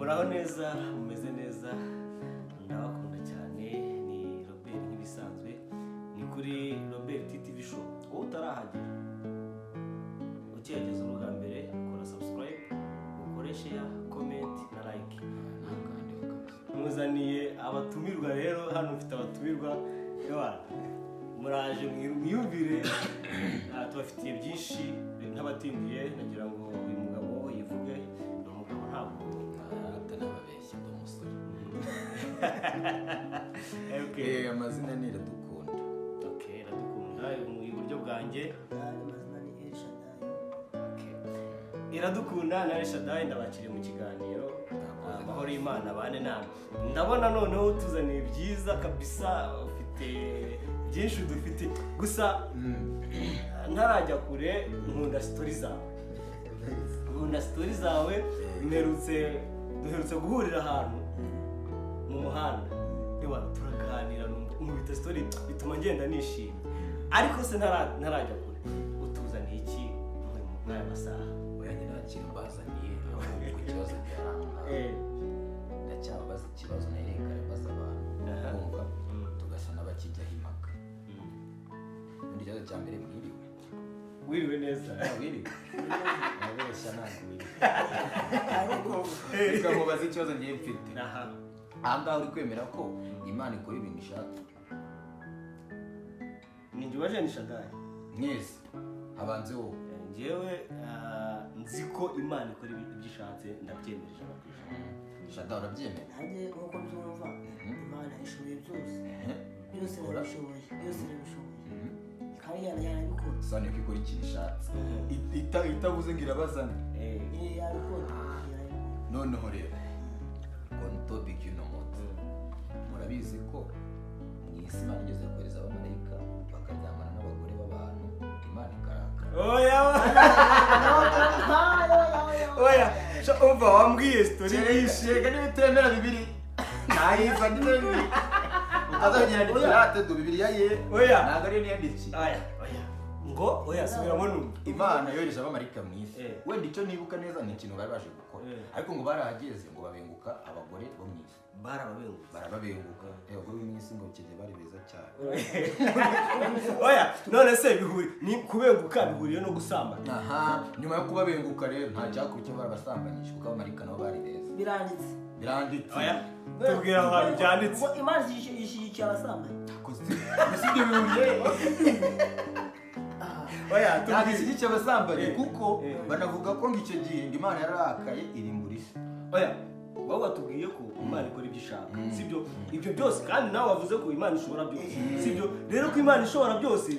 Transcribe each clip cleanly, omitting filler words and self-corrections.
muraho neza mumeze neza ndabakunda cyane ni Robert nk'ibisanzwe ni kuri Robert TV show utarahagera ukiyageza uruga mbere kora subscribe ukore share comment na like muzaniye abatumirwa rero hano mfite abatumirwa muraje mwiyumvire tubafitiye byinshi nk'abatindiye nagira ngo uyu mugabo yivuge ni umugabo ntabwo atanababeshya ndi umusore okay amazina ni Iradukunda. Okay, Iradukunda mu buryo bwanjye amazina ni Elshadai. Okay, Iradukunda na Elshadai ndabakiriye mu kiganiro amahoro y'Imana bane namwe ndabona noneho tuzaniye byiza kabisa ufite byinshi dufite gusa ntarajya kure nkunda story zawe duherutse guhurira ahantu mu muhanda niba turaganira nkubita story bituma ngenda nishimye ariko se ntarajya kure utuzaniye iki muri aya masaha oya nyina kintu bazaniye ku kibazo cyaranga ndacyabaza ikibazo nayerekare baza abantu kumva tugasa n'abakijya impaka muri cyazo cya mbere mwiriwe wiriwe neza wiriwe nabeshya ntabwo wiriwe mubaza ikibazo ngiye mfite ahangaha uri kwemera ko Imana ikora ibintu ishaka ninjye waje Elshadai mwese abanze wowe njyewe nzi ko Imana ikora ibyo ishatse ndabyemereje Shada urabyemera nanjye nk'uko byumva Imana ishoboye byose irabishoboye kandi yanabikora sani ko ikora ikintu ishatse itavuze ngo irabazana yabikora noneho rero on topic y'uno munsi murabizi ko mu isi Imana igeze kohereza abamarayika bakaryamana n'abagore b'abantu Imana ikarakara oya umva wambwiye story nyinshi reka nibitemera bibiri nayiza ndende utazagira ni pirate do bibiliya ye oya ntago ari niyandiki oya subiramo numva Imana yohereje abamarayika mu isi wenda icyo nibuka neza ni ikintu bari baje gukora ariko ngo barahageze ngo babenguka abagore bo mu isi barababenguka abagore bo mu isi ngo kigeze bari beza cyane oya none se bihuri ni kubenguka bihuriye no gusambana nyuma yo kubabenguka rero nta cyakurikiye barabasambanyije kuko abamarayika nabo bari beza biranditse oya tubwira ahantu byanditse Imana ishyigikiye abasambanyi ese ibyo bihuriye oya ntabwo ishyigikiye abasambanyi kuko banavuga ko ngo icyo gihe ngo Imana yararakaye irimbura isi oya wowe watubwiye ko Imana ikora ibyo ishaka sibyo ibyo byose kandi nawe wavuze ko Imana ishobora byose sibyo rero ko Imana ishobora byose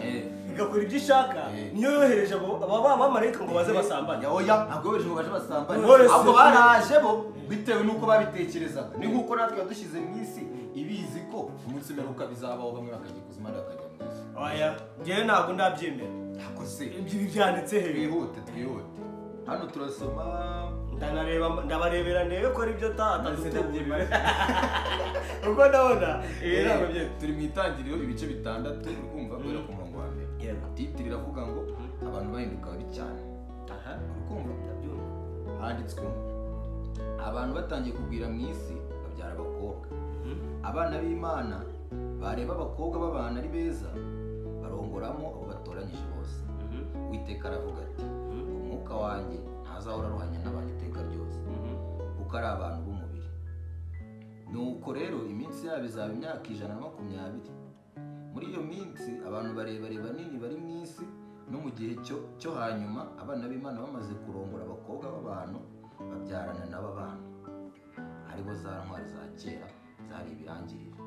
igakora ibyo ishaka niyo yohereje abamarayika ngo baze basambanye oya ntabwo yohereje ngo baje basambanye ahubwo baraje bo bitewe nuko babitekerezaga ni nkuko natwe yadushyize mu isi ibizi ko umunsi mperuka bizabaho bamwe bakajya kuzima bakajya mu isi oya njyewe ntabwo ndabyemera ntabwo se ibyo byanditse twihute hano turasoma ndabarebera ndebe ko ari byo atadutubuye uko ndabona ntabwo bye turi mu itangiriro ibice bitandatu urumva guhera ku murongo wa mbere titiri iravuga ngo abantu bahinduka babi cyane urumva handitswe abantu batangiye kugwira mu isi babyara abakobwa abana b'Imana bareba abakobwa b'abantu ari beza barongoramo abo batoranyije bose Uwiteka aravuga ati umwuka wanjye ntazahora aruhanya n'abantu iteka ryose kuko ari abantu b'umubiri nuko rero iminsi yabo izaba imyaka 120 muri iyo minsi abantu barebare banini bari mu isi no mu gihe cyo hanyuma abana b'Imana bamaze kurongora abakobwa b'abantu babyarana n'aba bana aribo za ntwari za kera zari ibirangirire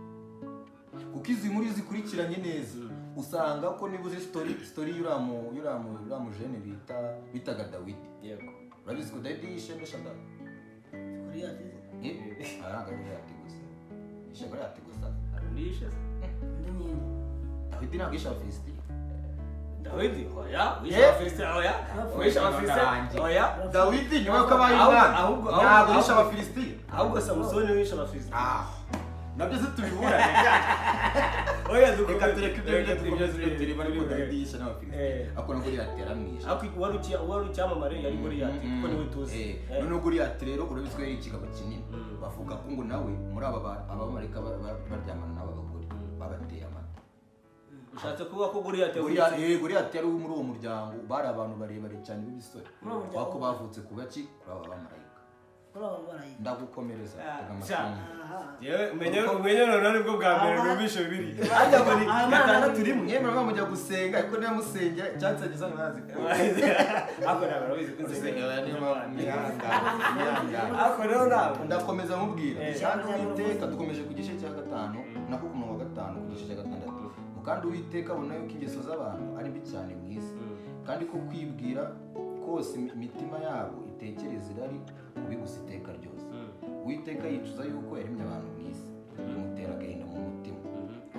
kuko izi muri zikurikiranye neza usanga ko nibuze story y'uramu jene bitaga Dawidi yego urabizi ko Dawidi yishe Shada kuri yateze aranga ni yategusa ishaka yategusa arundishe Dawidi ntabwo yishe Abafilisiti Dawidi oya wishe Abafilisiti oya Dawidi niwe ko abaye Imana ntabwo yishe Abafilisiti ahubwo Samusoni wishe Abafilisiti nabyo se tubibura oya reka tureke ibyo turimo ariko Ibyihishe n'Abafilisiti ako no kuri yatera mwisha ariko wari ucyamamare yari Goliyati kuko niwe tuzi none Goliyati rero urabizwe yari ikigabo kinini bavuga ko ngo nawe muri abamarayika baryamana n'aba bagore babateye amata ushatse kuvuga ko Goliyati yari muri uwo muryango bari abantu barebare cyane b'ibisore bako bavutse ku gaki kuri aba bamarayika ndagukomereza yewe umenye none nibwo bwa mbere numvishe bibiri ajya muri gatandatu rimwe mwemera mujya gusenga ariko niba musenge cyangwa se gisa nkazi ako ntabwo bizi kunsenga ako rero ntabwo ndakomeza mubwira kandi Uwiteka dukomeje ku gice cya 5 nako ku murongo wa 5 ku gice cya 6 kandi Uwiteka abona yuko ingeso z'abantu ari mbi cyane mu isi kandi ko kwibwira kose imitima yabo itekereza irari kubigusa iteka ryose Uwiteka yicuza yuko yaremye abantu mu isi bimutera agahinda mu mutima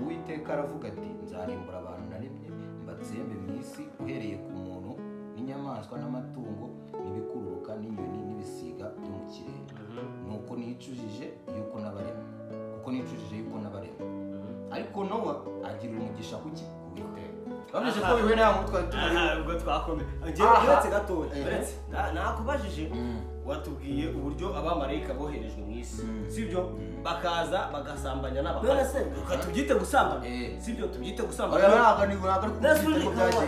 Uwiteka aravuga ati nzarimbura abantu naremye mbatsembe mu isi uhereye ku muntu n'inyamaswa n'amatungo n'ibikururuka n'inyoni n'ibisiga byo mu kirere nuko nicujije yuko nabaremye ariko Nowa agira umugisha kuki Uwiteka bameze ko bihuye nta mutwe ubwo twakomeye uretse gatoya uretse nakubajije watubwiye uburyo abamarayika boherejwe mu isi sibyo bakaza bagasambanya n'abakobwa tubyite gusambana sibyo tubyite gusambana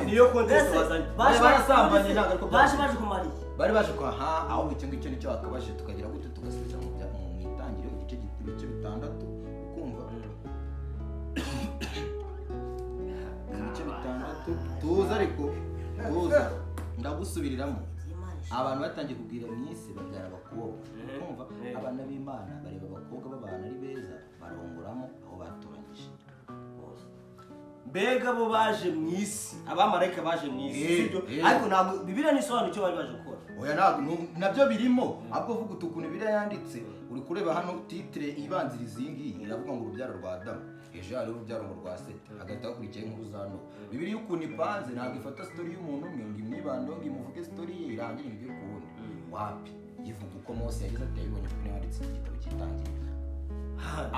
niyo contest bazanye barasambanye ntabwo ariko baje kumariye bari baje ko aho icyo ngicyo nicyo bakabaje tukagira gute tugasubira mu itangiriro ibice 6 ukumva ibice 6 tuza ariko ndagusubiriramo abantu batangiye kubwira mu isi babyara abakobwa kumva abana b'Imana bareba abakobwa b'abantu ari beza barongoramo aho batoranyije mbega bo baje mu isi abamarayika baje mu isi sibyo ariko ntabwo Bibiliya ntisobanura icyo bari baje gukora oya nabyo birimo ahubwo vuga ukuntu Bibiliya yanditse uri kureba hano titre ibanziriza iyi ngiyi iravuga ngo urubyaro rwa Adamu ejo hari urubyaro rwa Seti hagati hakurikiye inkuru za Nowa Bibiliya ukuntu ipanze ntabwo ifata story y'umuntu umwe ngo imwibando ngo imuvuge story ye irangire ibyo kundi wapi yivuga uko Mose yagize ati yabibonye ko yanditse igitabo cy'itangiriro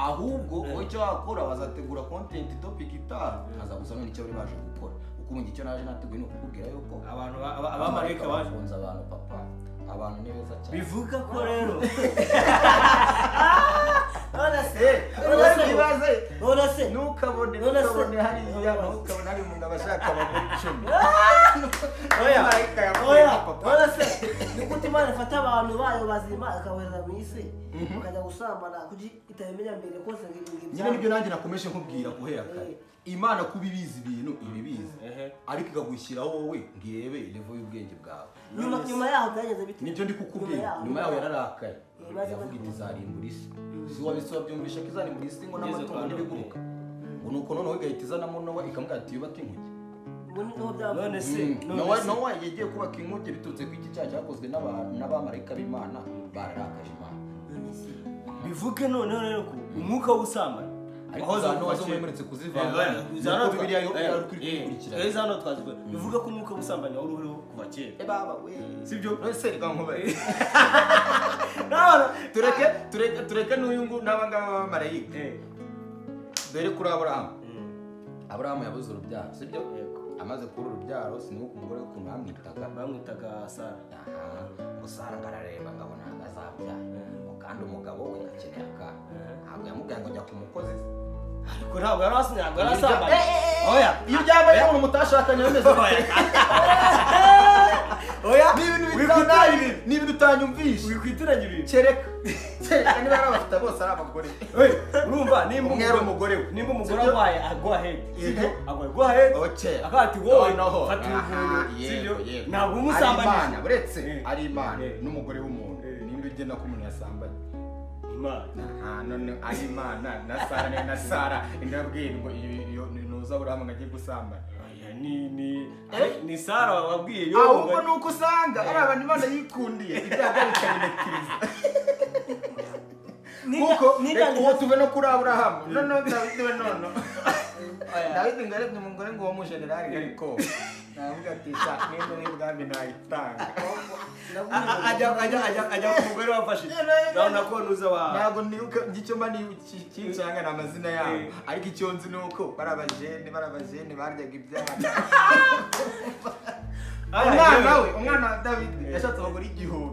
ahubwo icyo wakora bazategura content topic itaha haza gusa none icyo bari baje gukora uko ubundi icyo naje nateguye no kukubwira yuko abantu abamarayika baje kunza abantu papa abantu ni beza cyane bivuga ko rero none se ntukabone hariya ntukabone hari umuntu abashaka abagore 10 oya se ni gute Imana ifata abantu bayo bazima akabohereza mu isi bakajya gusambana kuki itabimenya mbere kose nyine nibyo nanjye nakomeje nkubwira guhera kare Imana kuba ibizi ibintu ibibizi ariko ikagushyiraho wowe ngirebe level y'ubwenge bwawe nyuma yaho byageze bite nibyo ndi kukubwira nyuma yaho yararakaye yavuga iti zarimbura isi si wabisaba byumvisha ko izarimbura isi ngo n'amatungo n'ibiguruka ngo nuko noneho igahita izanamo Nowa ikamubwira ati yubake inkuge none se Nowa yagiye kubaka inkuge biturutse ku iki cyaha cyakozwe n'abamarayika b'Imana bararakaje Imana bivuge noneho rero ko umwuka w'ubusambane aho zamumeretse kuzivanga zano twazikora bivuga ko umwuka w'ubusambane wari uriho kuva kera baba we sibyo nose rwankuba tureke n'uyungu n'abangaba b'abamarayika dore kuri Aburahamu yabuze urubyaro sibyo amaze kubura urubyaro sinibuka umugore we ukuntu bamwitaga Sara ngo Sara ngarareba ngabona azabyara kandi umugabo we akeneye akana ntabwo yamubwiye ngo njya ku mukozi ariko ntabwo yarasambanye oya iyo byambaye umuntu mutashakanye bimeze oya ni ibintu utanyumvisha wikwitiranya ibintu kereka niba ari abafite bose ari abagore urumva umwe ari umugore we nimba umugore arwaye agwa ahead sibyo agwa ahead akati wowe fata umuntu sibyo ntabwo umusambanye uretse ari Imana n'umugore w'umuntu nimba ugenda ko umuntu yasambanye none ari Imana na Sara ndabwira ngo nuza Aburahamu ngo ajye gusambana ni Sara wabwiye yo ahubwo nuko usanga ari abantu Imana yikundiye ibyaha bikabinekiriza uwo tuve no kuri Aburahamu Dawidi ngo arebye umugore ngo uwo mujenerali ariko navuga ati nimba n'ibwami nayitanga ajya ku mugore wafashije urabona ko nuza wa ntabwo nibuka ngicyo mba kincanga n'amazina yabo ariko icyo nzi ni uko barabajene baryaga ibyana umwana wa David yashatse abagore 1000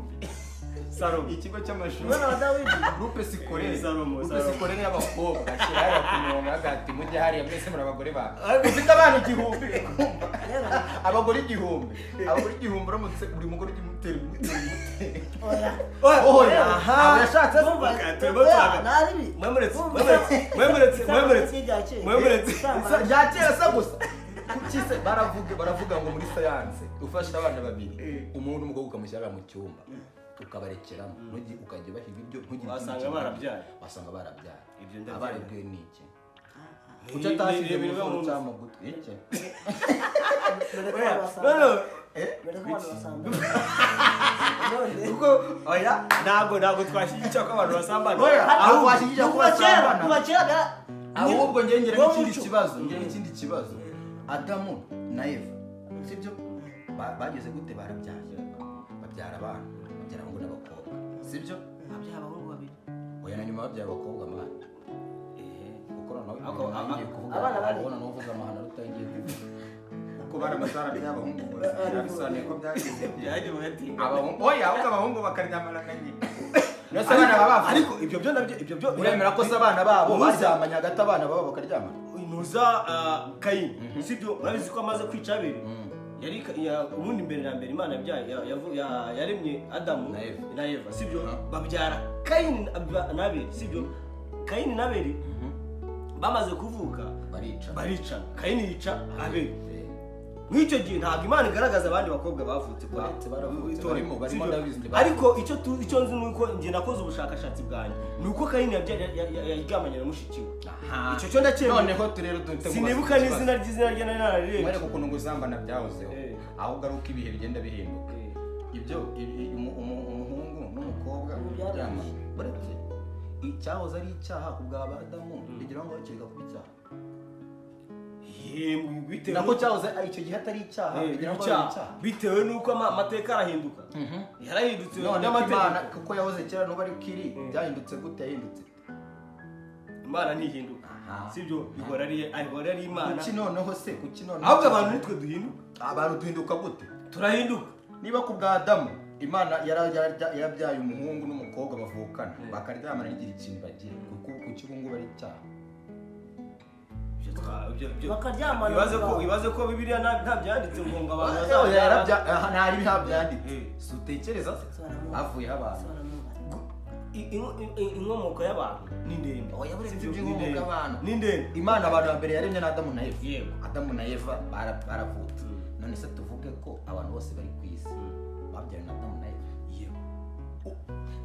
Salomo ikigo cy'amashuri umwana wa David groupe scolaire Salomo y'abakobwa ashira ku murongo hagati mujye hariya mwese muri abagore ba ufite abana 1000 abagore 1000 uramutse buri mugore ugimutera oya aha yashatse sa gusa kukise baravuga ngo muri science ufasha abana babiri umuntu n'umugabo ukamushyira mu cyumba ukabarekeramo ukajya bahiga ibyo wasanga barabyaye ibyo ndabyo abarebwe n'iki kucyo tashyire mu bibazo cyangwa gutwi iki kuko oya ntago twashyigikiye ko abantu basambana aho washyigikira ko basambana ahubwo ngengera n'ikindi kibazo Adamu na Eva sibyo bageze gute babyara abana babyara abahungu n'abakobwa sibyo babyara abahungu babiri oya na nyuma babyara abakobwa mwana kuko abana abona no uvuga amahana rutangiye kuko baramasara y'abahungu bisobanuye ko byagize bati abahungu oya ahubwo abahungu bakaryamana kanye nose abana baba ariko ibyo byo uremera ko abana babo baryamanye hagati abana babo bakaryamana nuza Kayini sibyo urabizi ko amaze kwica abiri yari ubundi mbere na mbere Imana yaremye Adamu na Eva sibyo babyara Kayini na Abeli sibyo Kayini na Abeli bamaze kuvuka barica Kayini yica Abeli mw'icyo gihe ntabwo Imana igaragaza abandi bakobwa bavutse ariko icyo nzi nuko njye nakoze ubushakashatsi bwanjye nuko Kayini yaryamanye na mushiki we icyo cyo ndacyemera noneho turero sinibuka n'izina rye nararire mwere kuko nguzambana byahozeho ahubwo ari uko ibihe bigenda bihinduka ibyo umuhungu n'umukobwa uryama baretse icyahoze ari icyaha ku bwa Adamu bigira ngo bakireka kuba icyaha nako cyahoze icyo gihe atari icyaha bigira ngo icyaha bitewe nuko amateka arahinduka yarahindutse n'amategeko kuko yahoze kera n'ubu ari kiri byahindutse gute yahindutse Imana ntihinduka sibyo ihora ari Imana kuki noneho se ahubwo abantu nitwe duhinduka abantu duhinduka gute turahinduka niba ku bwa Adamu Imana yarabyaye umuhungu n'umukobwa bavukana bakaryamana n'igira ikintu bagira kuki ubu ngubu ari icyaha ibaze ko Bibiliya nta byanditse ngo abantu ntari byanditse si utekereza se bavuyeho abantu inkomoko y'abantu ni ndende oya buretse iby'inkomoko y'abantu ni ndende Imana abantu ba mbere yaremye na Adamu na Eva Adamu na Eva baravutse none se tuvuge ko abantu bose bari ku isi babyaye na Adamu na Eva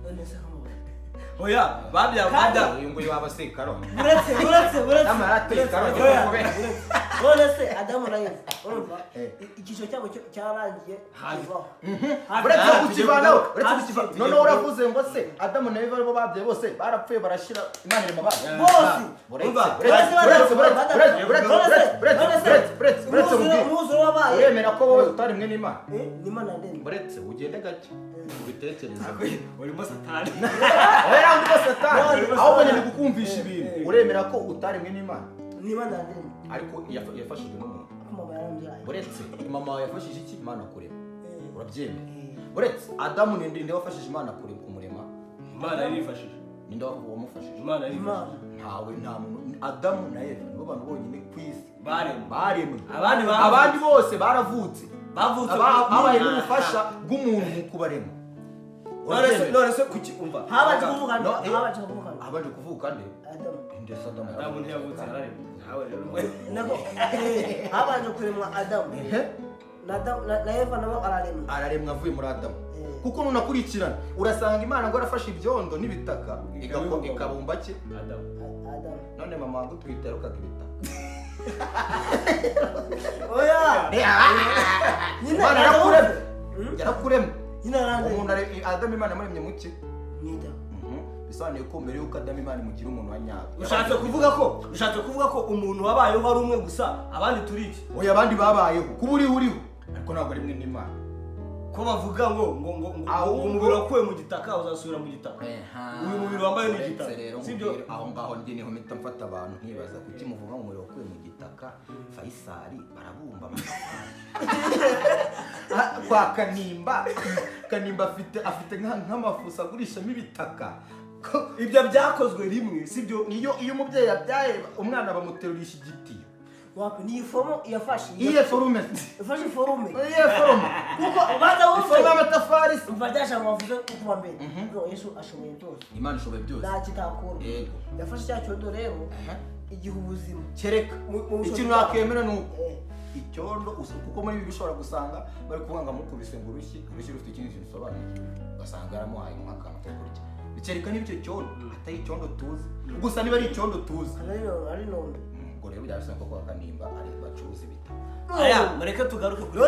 none se oya babya uyu nguyu waba se karo buretse n'amarate karo none se Adamu na Eva urumva icyiciro cyabo cyarangiye kivaho buretse kukivanaho none uravuze ngo se Adamu na Eva bo babyaye bose barapfuye barashira Imana irema buretse uremera ko wowe utari mwe n'Imana buretse ugende gake ubitekereza urimo satani ahubwo nyine gukumvisha ibintu uremera ko utari mwe n'Imana ariko yafashijwe n'umuntu buretse mama yafashije iki Imana kurema urabyemera buretse Adamu ninde wafashije Imana kumurema Imana yarifashije ninde wamufashije Imana yarifashije nta muntu Adamu na Eva nibo bantu bonyine ku isi baremwe abandi bose baravutse babaye n'ubufasha bw'umuntu mu kubarema none se kuki umva habanje kuvuka nde ndetse Adamu ntiyavutse araremwe nawe rero habanje kuremwa Adamu na Eva nabo araremwa avuye muri Adamu kuko nunakurikirana urasanga Imana ngo arafashe ibyondo n'ibitaka ikabumba ki Adamu none mama wagutwita yarukaga ibitaka oya Imana yarakuremye umuntu Adamu Imana yamuremye mu ki bisobanuye ko mbere yuko Adamu Imana imugira umuntu wa nyawe ushatse kuvuga ko umuntu wabayeho ari umwe gusa abandi turi iki oya abandi babayeho kuba uriho ariko ntabwo ari mwe n'Imana ko bavuga ngo umubiri wakuwe mu gitaka uzasubira mu gitaka. Uyu mubiri wambaye ni igitaka. Sibyo aho ngaho njye niho mpita mfata abantu nkibaza kuki muvuga ngo umubiri wakuwe mu gitaka Faisal barabumba kwa Kanimba afite nk'amafuso agurishamo ibitaka. Ibyo byakozwe rimwe sibyo. Iyo umubyeyi yabyaye umwana bamuterurisha igiti. Wapi ni fomo yafashe. Forume. Yafashe forume. Forume. Kuko baza wumve. Forume amatafari. Mvadasha mwavuze kuva mbere. Ngo Yesu ashoboye byose. Imana ishoboye byose. Nta kitakora. Yego. Yafashe cya cyondo rero. Igihe ubuzima. Kereka ikintu nakemera nuko icyondo kuko muri ibi bishobora gusanga bari kuvuga ngo mukubise ngo urushyi rufite ikindi kintu gisobanuye. Ugasanga yaramuhaye nk'akantu ko kurya. Bicereka n'ibyo cyondo atari icyondo tuzi. Gusa niba ari icyondo tuzi. Ari none. Ngo rero byarasanga ko kwa Kanimba ari bacuruza ibitabo. Aya mureke tugaruke kuri.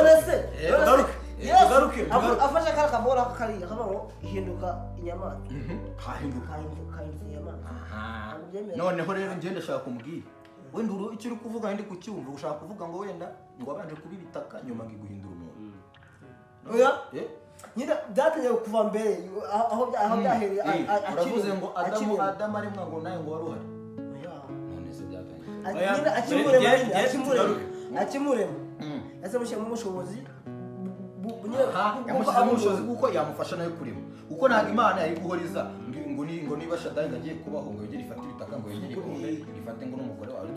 Tugaruke. Afashe kara kabora kari akabaho ihinduka inyamaswa. Hahinduka inyamaswa. Noneho rero ngende ndashaka kumubwira. Wenda icyo uri kuvuga ndi kucyumva ushaka kuvuga ngo wenda ngo abanje kuba ibitaka nyuma ngiguhindura umuntu. Oya. Nyine byatangiye kuva mbere aho byahereye uravuze ngo Adamu ari mwango naye ngo waruhari. None se byatangiye. Akimurema. Yasemushyira mu mushobozi. Yamushyira mu mushobozi kuko yamufasha nayo kurema. Kuko ntabwo Imana yari guhoriza ngo niba Shadari ngagiye kubaho ngo yegere ifate ibitaka ngo yegere ikombe ifate ngo n'umugore wawe.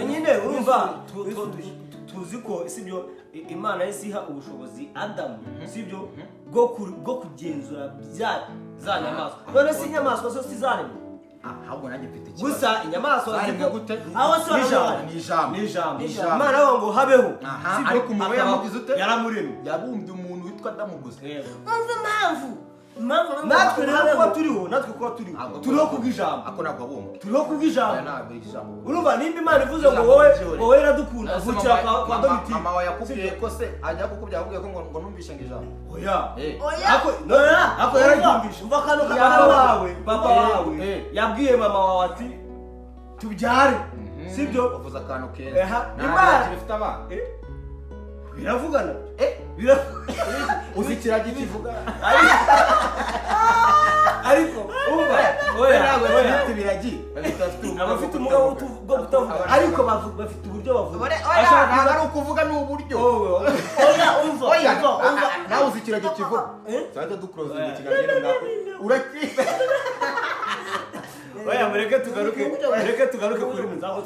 Nyine urumva tuzi ko sibyo Imana yasiha ubushobozi Adamu sibyo bwo kugenzura za nyamaswa. None si inyamaswa zo sizaremwe. Ahubwo nanjye mfite ikibazo. Gusa inyamaswa zaremwe gute? Aho so ni ijambo. Imana yavuga ngo habeho. Ariko umuntu yamugize ute? Yaramuremye. Yabumbye umuntu witwa Adamu gusa. Natwe rero kuba turiho turiho kubw'ijambo. Ako ntabwo abumva. Turiho kubw'ijambo. Ntabwo ijambo. Urumva nimba Imana ivuze ngo wowe iradukunda vukira kwa Domiti. Mama wa yakubwiye ko se ajya kukubya akubwiye ko ngo numvishe ngijambo. Oya. Ako yarabyumvishe. Umva kano papa wawe yabwiye mama wawe ati tubyare. Sibyo uvuza akantu keza. Imana ifite abana. Biravugana. Uzikira gikivuga. Ariko oya biragi abafite umugabo bwo kutavuga ariko bafite uburyo bavuga. Ashaka ari ukuvuga n'uburyo. Oya nawe uzikira gikivuga. Cyangwa duclose ikiganiro ngako. Uraki. Oya mureke tugaruke kuri muzaho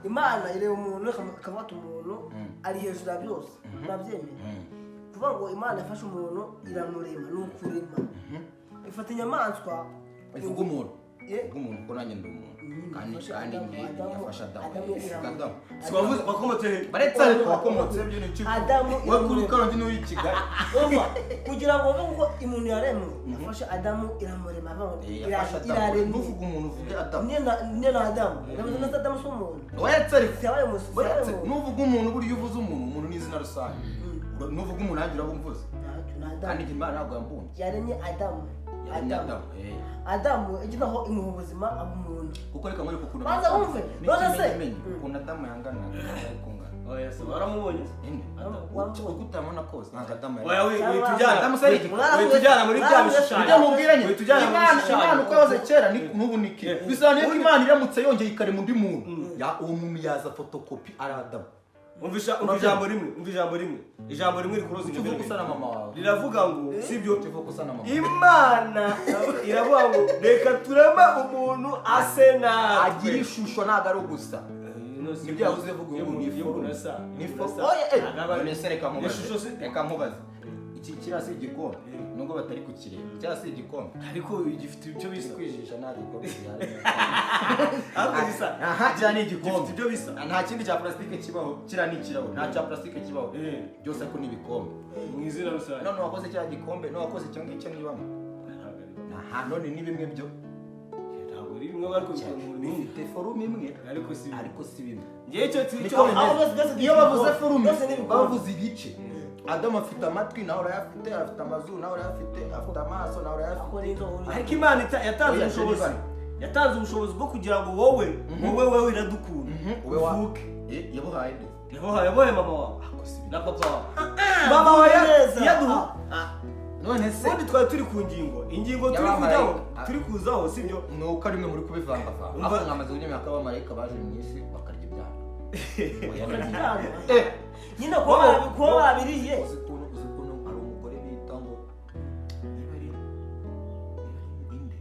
Imana ireba umuntu akabata umuntu ari hejuru ya byose. Urabyemera? Kuvuga ngo Imana yafashe umuntu iramurema n'ukurema. Ifata inyamaswa ivuga umuntu. Umuntu ko nanjye ndi umuntu. Kandi yafasha Adamu. Sibavuze bakomotse baretse ariko bakomotse byo n'iki. Adamu wakuri kandi n'uri Kigali. Kugira ngo ngo umuntu yaremwe yafashe Adamu iramurema abantu. Irarema uvuga umuntu uvuge Adamu. Ni na Adamu. Ndavuze Adamu so umuntu. Waretse ariko. Cyabaye musi. Nuvuga umuntu buri uvuze umuntu ni izina rusange. Nuvuga umuntu agira bumvuze. Kandi Imana ntabwo yambunye. Yaremye Adamu. Adamu iginaho imuha ubuzima abumuntu. Kuko reka muri kukuntu. Baza wumve. None se ukuntu Adamu yangana kungana. Oya se baramubonye. Ugutamona kose nta Adamu. Oya witujyana. Adamu se witujyana muri bya bishushanyo. Ibyo mubwiranye. Witujyana muri bishushanyo. Imana uko yahoze kera n'ubu niki. Bisobanuye ko Imana iramutse yongeye ikare mu ndi muntu. Uwo muntu yaza photocopy ari Adamu. Umva ijambo rimwe rikuroza inyuma gusana mama wawe riravuga ngo sibyo tuvuga gusana mama Imana iravuga ngo reka turema umuntu ase nawe agira ishusho ntago ari gusa nibyo yavuze vuga ngo ni foto reka nkubaze iki kirasi igikombe nubwo batari kukireba cyasi igikombe ariko gifite ibyo bisa kwijisha nari ko ariko bisa cyane igikombe ibyo bisa nta kindi cya plastique kibaho kira ni kiraho nta cya plastique kibaho byose ko nibikombe mu izina rusange none wakoze cya gikombe no wakoze cyo ngicyo nibamo none ni bimwe byo ntabwo ari bimwe ariko bifite forume imwe ariko si bimwe ngiye cyo iyo bavuze forume bavuze ibice Adamu afite amatwi nawe urayafite afite amazuru nawe urayafite afite amaso nawe urayafite ariko Imana yatanze ubushobozi bwo kugira ngo wowe iradukunda uvuke yabuhaye niho hayoboye mama wawe na papa wawe mama wawe yaduha none se ubundi twari turi ku ingingo turi kuzaho sibyo nuko ari mwe muri kubivangavanga aho mwamaze kunyemera ko abamarayika baje mu isi bakarya ibyana nyine kuba babiriye uzi ukuntu hari umugore bita ngo niba ari inde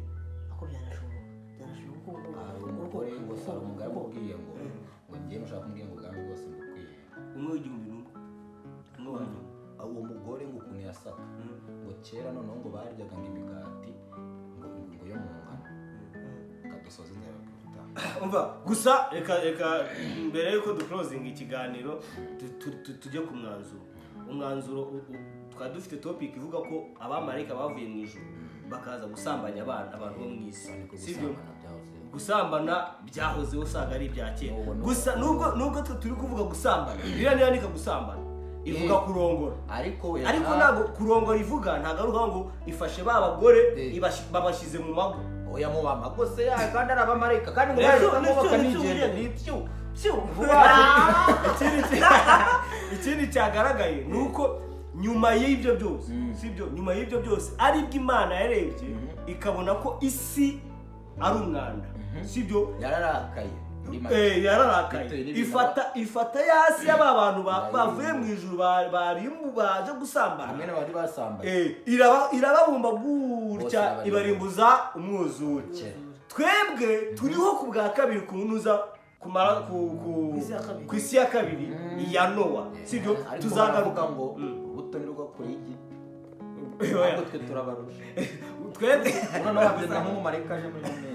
ako byanashoboka hari umugore ngo sara umugabo yamubwiye ngo ngiye mushaka kumbwira ngo bwami bwose mbukwiye umwe w'igihumbi n'umwe wanyu uwo mugore ngo ukuntu yasaga ngo kera noneho ngo baryaga ngo imigati ngo yo mu ngano kadusoza inzara umva gusa reka mbere yuko duclosing ikiganiro tujye ku umwanzuro twari dufite topic ivuga ko abamarayika bavuye mu ijuru bakaza gusambanya abantu bo mu isi sibyo gusambana byahoze usanga ari ibya kera gusa nubwo turi kuvuga gusambana biriya nika gusambana ivuga kurongora ariko ntabwo kurongora ivuga ntabwo ari ngo ifashe ba bagore babashyize mu mago oya mu bamago se kandi ari abamarayika kandi ngo baje bakanigenda n'ibyo ikindi cyagaragaye ni uko nyuma y'ibyo byose sibyo nyuma y'ibyo byose aribwo Imana yarebye ikabona ko isi ari umwanda sibyo yararakaye ifata yasi y'aba bantu bavuye mu ijuru barimbu baje gusambana hamwe n'abandi basambana irababumba gutya ibarimbuza umwuzure twebwe turiho ku bwa kabiri kunuza kumara ku isi ya kabiri ya Nowa sibyo tuzagaruka ngo ubutonirwa kuri iki ahubwo twe turabarusha twebwe noneho habizana nk'umumarayika aje muri mwe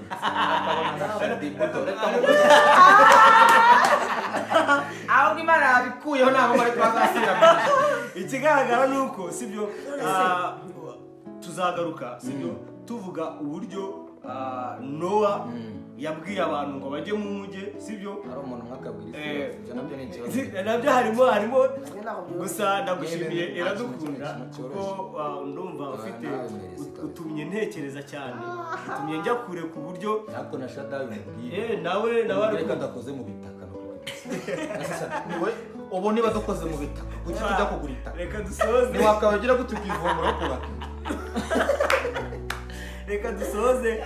ahubwo Imana yabikuyeho ntabwo bari kwazasira ikigaragara ni uko sibyo tuzagaruka sibyo tuvuga uburyo Nowa yabwiye abantu ngo bajye mu mujyi sibyo ari umuntu mwakabwira isi nabyo ni ikibazo nabyo harimo gusa ndagushimiye iradukunda kuko ndumva ufite utumye ntekereza cyane utumye njya kure ku buryo ntabwo nashadaye umubwiye nawe reka ndakoze mu bitaka niwe ubu niba dukoze mu bitaka kuki tujya kugura itaka reka dusoze ntiwakabagira ko tukivomera kubaka reka dusoze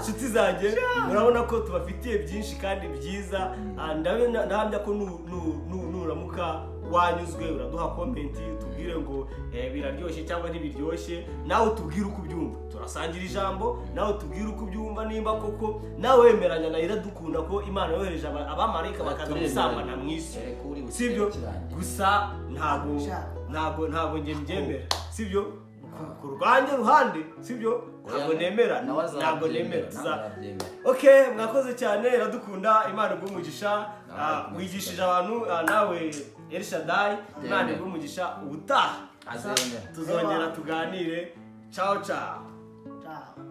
nshuti zanjye murabona ko tubafitiye byinshi kandi byiza ndahamya ko nuramuka wanyuzwe uraduha komenti tubwire ngo biraryoshye cyangwa ntibiryoshye nawe tubwire uko ubyumva turasangira ijambo nawe tubwire uko ubyumva nimba koko nawe wemeranya na Iradukunda ko Imana yohereje abamarayika bakaza gusambana mu isi sibyo gusa ntabwo njye mbyemera sibyo ku rwanjye ruhande sibyo ntabwo nemera okay mwakoze cyane Iradukunda Imana igumugisha wigishije abantu nawe Elshadai Imana igumugisha ubutaha tuzongera tuganire ciao